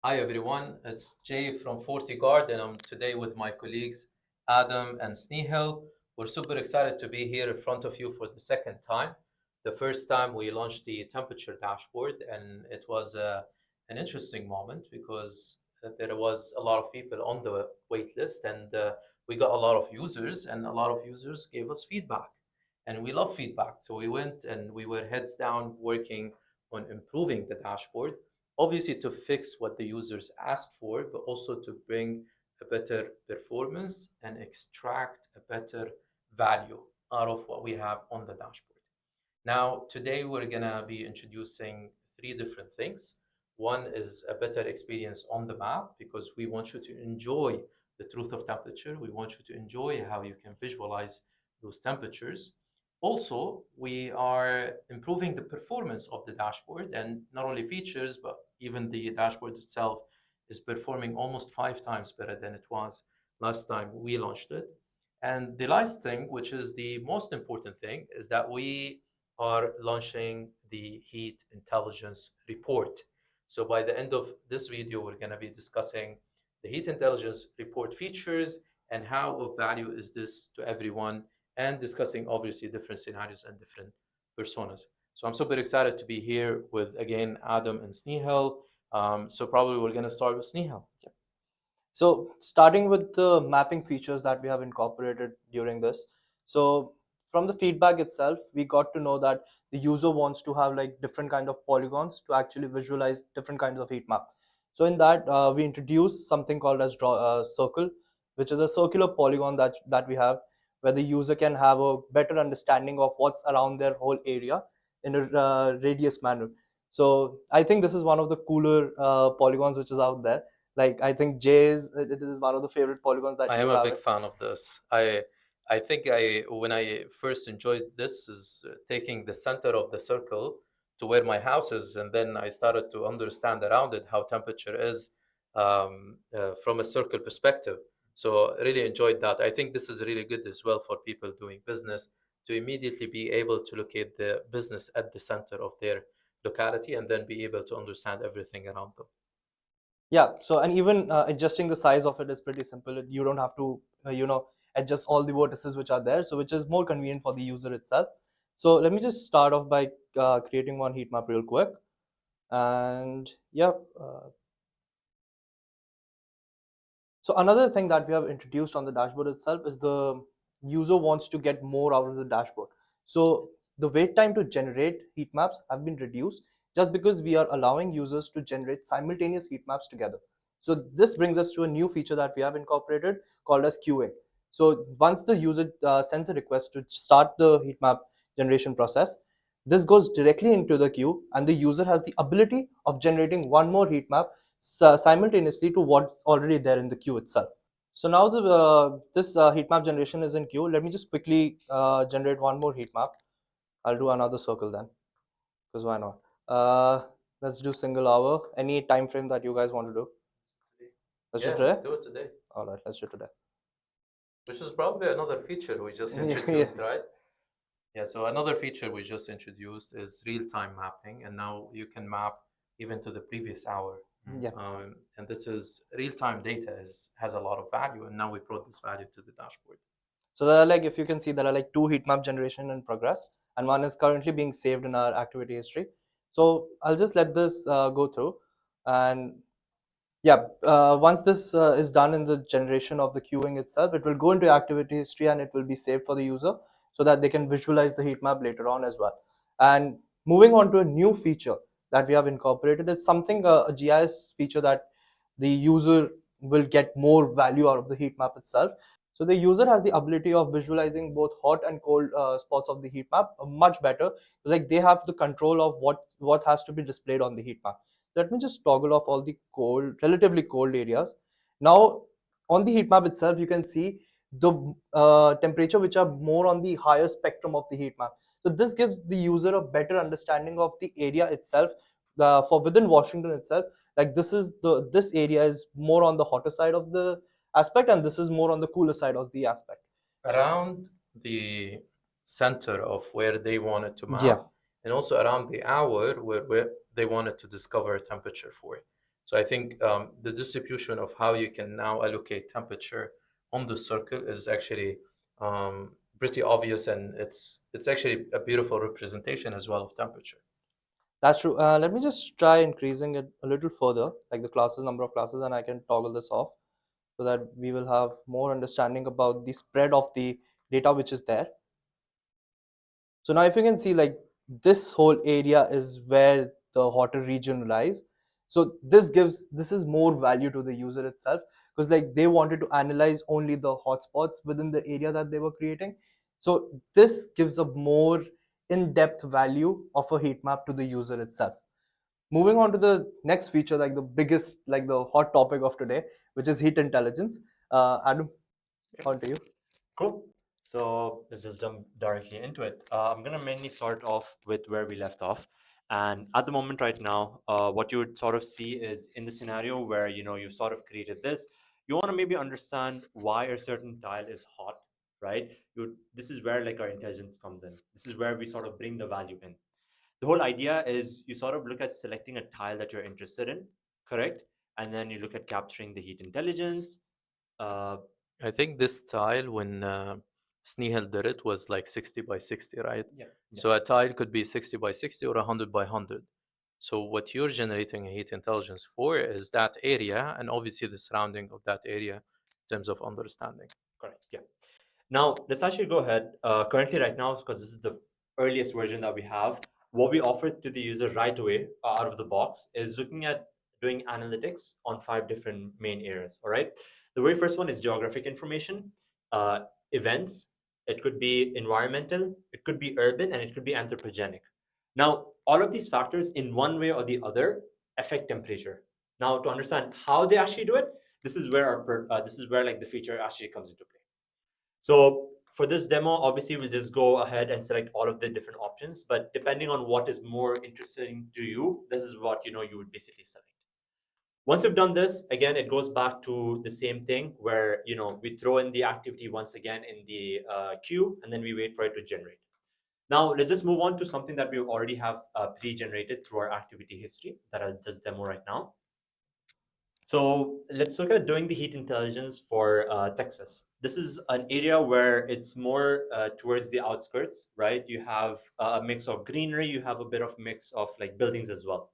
Hi everyone, it's Jay from FortyGuard, and I'm today with my colleagues Adam and Snehal. We're super excited to be here in front of you for the second time. The first time we launched the temperature dashboard, and it was an interesting moment because there was a lot of people on the wait list, and we got a lot of users, and a lot of users gave us feedback. And we love feedback, so we went and we were heads down working on improving the dashboard, obviously to fix what the users asked for, but also to bring a better performance and extract a better value out of what we have on the dashboard. Now, today we're gonna be introducing three different things. One is a better experience on the map because we want you to enjoy the truth of temperature. We want you to enjoy how you can visualize those temperatures. Also, we are improving the performance of the dashboard, and not only features, but even the dashboard itself is performing almost 5 times better than it was last time we launched it. And the last thing, which is the most important thing, is that we are launching the heat intelligence report. So by the end of this video, we're going to be discussing the heat intelligence report features and how of value is this to everyone, and discussing obviously different scenarios and different personas. So I'm super excited to be here with, again, Adam and Snehal. So probably we're going to start with Snehal. So starting with the mapping features that we have incorporated during this. So from the feedback itself, we got to know that the user wants to have like different kind of polygons to actually visualize different kinds of heat map. So in that, we introduced something called as draw circle, which is a circular polygon that we have, where the user can have a better understanding of what's around their whole area in a radius manner. So I think this is one of the cooler polygons which is out there. Like I think Jay's it is one of the favorite polygons that I am you a have big it. fan of this. I think I when I first enjoyed this is taking the center of the circle to where my house is, and then I started to understand around it how temperature is from a circle perspective. So really enjoyed that. I think this is really good as well for people doing business to immediately be able to locate the business at the center of their locality and then be able to understand everything around them. Yeah. So and even adjusting the size of it is pretty simple. You don't have to adjust all the vertices which are there, so which is more convenient for the user itself. So let me just start off by creating one heat map real quick. And yeah, so another thing that we have introduced on the dashboard itself is the user wants to get more out of the dashboard. So the wait time to generate heat maps have been reduced just because we are allowing users to generate simultaneous heat maps together. So this brings us to a new feature that we have incorporated called as queuing. So once the user sends a request to start the heat map generation process, this goes directly into the queue and the user has the ability of generating one more heat map simultaneously to what's already there in the queue itself. So now this heat map generation is in queue. Let me just quickly generate one more heat map. I'll do another circle then, because why not? Let's do single hour. Any time frame that you guys want to do? Let's do Yeah, we today. can do it today, All right, let's do today. which is probably another feature we just Yeah. introduced, right? Yeah, so another feature we just introduced is real-time mapping, and now you can map even to the previous hour. Yeah. And this is real-time data has a lot of value, and now we brought this value to the dashboard. So there are like, if you can see, there are like two heat map generation in progress, and one is currently being saved in our activity history. So I'll just let this go through, and yeah, once this is done in the generation of the queuing itself, it will go into activity history and it will be saved for the user so that they can visualize the heat map later on as well. And moving on to a new feature that we have incorporated is something, a GIS feature that the user will get more value out of the heat map itself. So the user has the ability of visualizing both hot and cold spots of the heat map much better. Like they have the control of what has to be displayed on the heat map. Let me just toggle off all the cold, relatively cold areas. Now, on the heat map itself, you can see the temperature which are more on the higher spectrum of the heat map. So this gives the user a better understanding of the area itself. For within Washington itself, like this area is more on the hotter side of the aspect, and this is more on the cooler side of the aspect. Around the center of where they wanted to Yeah. map, and also around the hour where they wanted to discover temperature for. So I think the distribution of how you can now allocate temperature on the circle is actually pretty obvious, and it's actually a beautiful representation as well of temperature. That's true. Let me just try increasing it a little further, like the classes, number of classes, and I can toggle this off so that we will have more understanding about the spread of the data which is there. So now if you can see, like, this whole area is where the hotter region lies. So this is more value to the user itself, because like they wanted to analyze only the hotspots within the area that they were creating. So this gives a more in-depth value of a heat map to the user itself. Moving on to the next feature, like the biggest, like the hot topic of today, which is heat intelligence. Adam, on to you. Cool. So let's just jump directly into it. I'm gonna mainly start off with where we left off. And at the moment right now, what you would sort of see is in the scenario where you've sort of created this, you want to maybe understand why a certain tile is hot, right? This is where like our intelligence comes in. This is where we sort of bring the value in. The whole idea is you sort of look at selecting a tile that you're interested in, correct? And then you look at capturing the heat intelligence. Uh, I think this tile, when Snehal did it, was like 60 by 60, right? yeah. So a tile could be 60 by 60 or 100 by 100. So what you're generating heat intelligence for is that area and obviously the surrounding of that area in terms of understanding. Correct. Yeah. Now, let's actually go ahead. Currently, right now, because this is the earliest version that we have, what we offer to the user right away out of the box is looking at doing analytics on 5 different main areas. All right. The very first one is geographic information, uh, events. It could be environmental, it could be urban, and it could be anthropogenic. Now, all of these factors, in one way or the other, affect temperature. Now, to understand how they actually do it, this is where this is where like the feature actually comes into play. So for this demo, obviously we'll just go ahead and select all of the different options, but depending on what is more interesting to you, this is what you would basically select. Once you've done this, again, it goes back to the same thing where we throw in the activity once again in the queue, and then we wait for it to generate. Now let's just move on to something that we already have pre-generated through our activity history that I'll just demo right now. So let's look at doing the heat intelligence for Texas. This is an area where it's more towards the outskirts, right? You have a mix of greenery, you have a bit of mix of like buildings as well.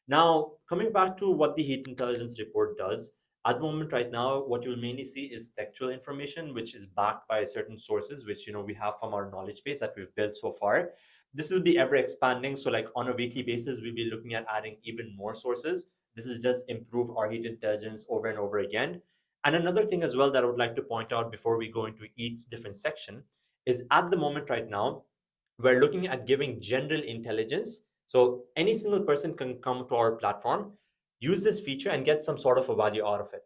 Now, coming back to what the heat intelligence report does, at the moment right now, what you'll mainly see is textual information, which is backed by certain sources, which we have from our knowledge base that we've built so far. This will be ever expanding. So like on a weekly basis, we'll be looking at adding even more sources. This is just improve our heat intelligence over and over again. And another thing as well that I would like to point out before we go into each different section is at the moment right now, we're looking at giving general intelligence. So any single person can come to our platform, use this feature and get some sort of a value out of it.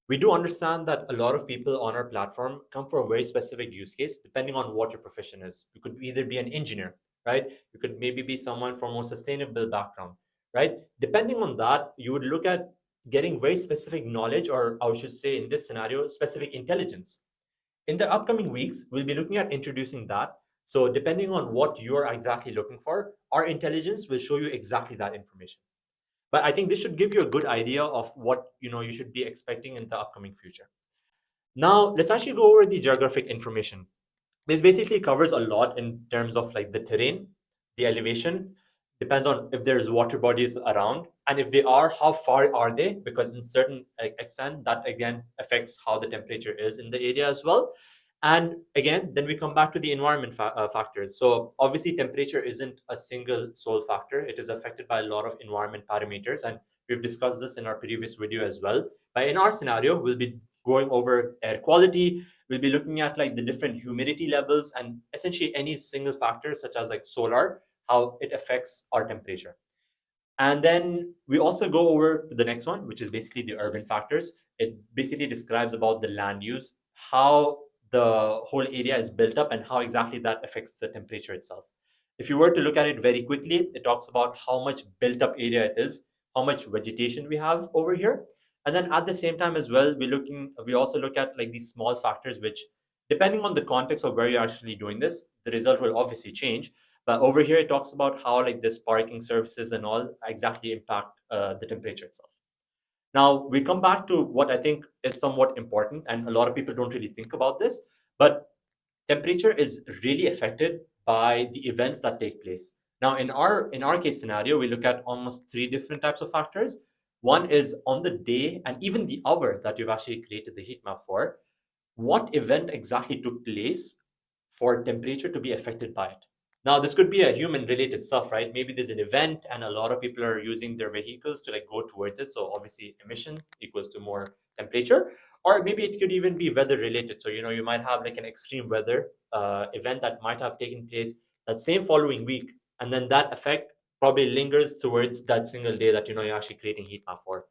We do understand that a lot of people on our platform come for a very specific use case, depending on what your profession is. You could either be an engineer, right? You could maybe be someone from a more sustainable background, right? Depending on that, you would look at getting very specific knowledge, or I should say in this scenario, specific intelligence. In the upcoming weeks, we'll be looking at introducing that. So depending on what you're exactly looking for, our intelligence will show you exactly that information. But I think this should give you a good idea of what you should be expecting in the upcoming future. Now let's actually go over the geographic information. This basically covers a lot in terms of like the terrain, the elevation, depends on if there's water bodies around, and if they are, how far are they, because in certain extent that again affects how the temperature is in the area as well. And again, then we come back to the environment factors. So obviously temperature isn't a single sole factor, it is affected by a lot of environment parameters, and we've discussed this in our previous video as well. But in our scenario, we'll be going over air quality, we'll be looking at like the different humidity levels and essentially any single factor such as like solar, how it affects our temperature. And then we also go over to the next one, which is basically the urban factors. It basically describes about the land use, how the whole area is built up and how exactly that affects the temperature itself. If you were to look at it very quickly, it talks about how much built up area it is, how much vegetation we have over here. And then at the same time as well, we also look at like these small factors, which depending on the context of where you're actually doing this, the result will obviously change. But over here, it talks about how like this parking services and all exactly impact the temperature itself. Now, we come back to what I think is somewhat important, and a lot of people don't really think about this, but temperature is really affected by the events that take place. Now, in our case scenario, we look at almost three different types of factors. One is on the day and even the hour that you've actually created the heat map for, what event exactly took place for temperature to be affected by it. Now, this could be a human related stuff, right? Maybe there's an event and a lot of people are using their vehicles to like go towards it. So obviously emission equals to more temperature. Or maybe it could even be weather related. So, you might have like an extreme weather event that might have taken place that same following week. And then that effect probably lingers towards that single day that, you're actually creating heat map for.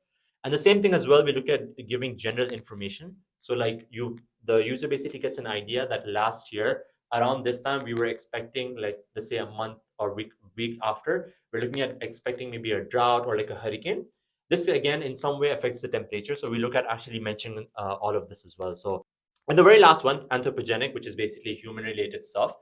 And the same thing as well, we look at giving general information. So like the user basically gets an idea that last year around this time we were expecting, like, let's say a month or week after, we're looking at expecting maybe a drought or like a hurricane. This again in some way affects the temperature, so we look at actually mentioning all of this as well. So, and the very last one, anthropogenic, which is basically human related stuff.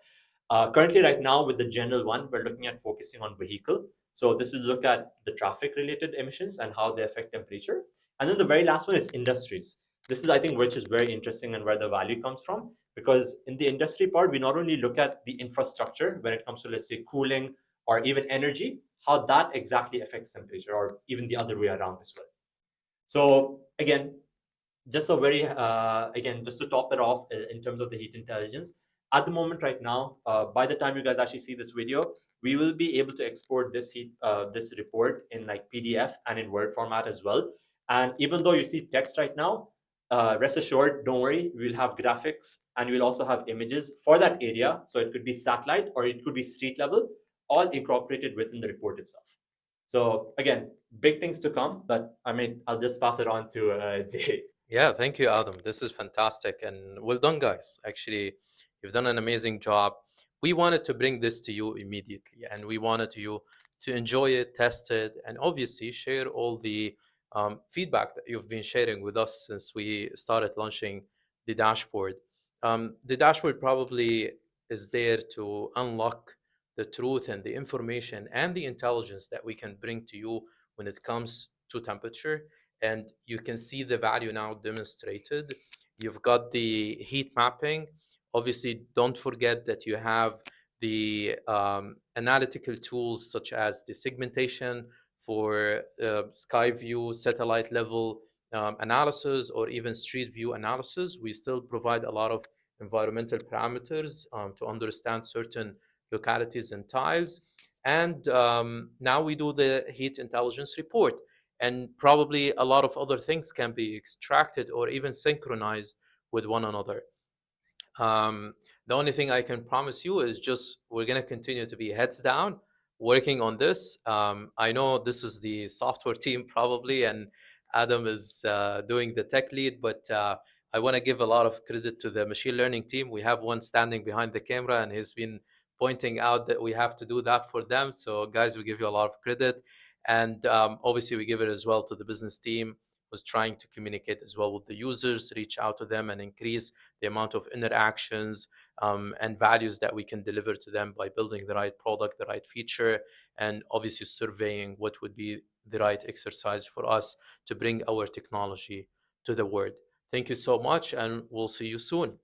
Currently right now with the general one, we're looking at focusing on vehicle. So this is look at the traffic related emissions and how they affect temperature. And then the very last one is industries. This is, I think, which is very interesting and where the value comes from, because in the industry part, we not only look at the infrastructure when it comes to, let's say, cooling or even energy, how that exactly affects temperature, or even the other way around as well. So again, just a very again, just to top it off in terms of the heat intelligence, at the moment right now, by the time you guys actually see this video, we will be able to export this report in like PDF and in Word format as well. And even though you see text right now, rest assured, don't worry, we'll have graphics and we'll also have images for that area. So it could be satellite or it could be street level, all incorporated within the report itself. So again, big things to come, but I mean, I'll just pass it on to Jay. Yeah, thank you, Adam. This is fantastic and well done, guys. Actually, you've done an amazing job. We wanted to bring this to you immediately, and we wanted you to enjoy it, test it, and obviously share all the feedback that you've been sharing with us since we started launching the dashboard. The dashboard probably is there to unlock the truth and the information and the intelligence that we can bring to you when it comes to temperature, and you can see the value now demonstrated. You've got the heat mapping. Obviously, don't forget that you have the analytical tools such as the segmentation for sky view, satellite level analysis, or even street view analysis. We still provide a lot of environmental parameters to understand certain localities and tiles. And now we do the heat intelligence report, and probably a lot of other things can be extracted or even synchronized with one another. The only thing I can promise you is just we're going to continue to be heads down working on this. I know this is the software team probably, and Adam is doing the tech lead, but I want to give a lot of credit to the machine learning team. We have one standing behind the camera, and he's been pointing out that we have to do that for them. So, guys, we give you a lot of credit. And obviously, we give it as well to the business team who's trying to communicate as well with the users, reach out to them, and increase the amount of interactions and values that we can deliver to them by building the right product, the right feature, and obviously surveying what would be the right exercise for us to bring our technology to the world. Thank you so much, and we'll see you soon.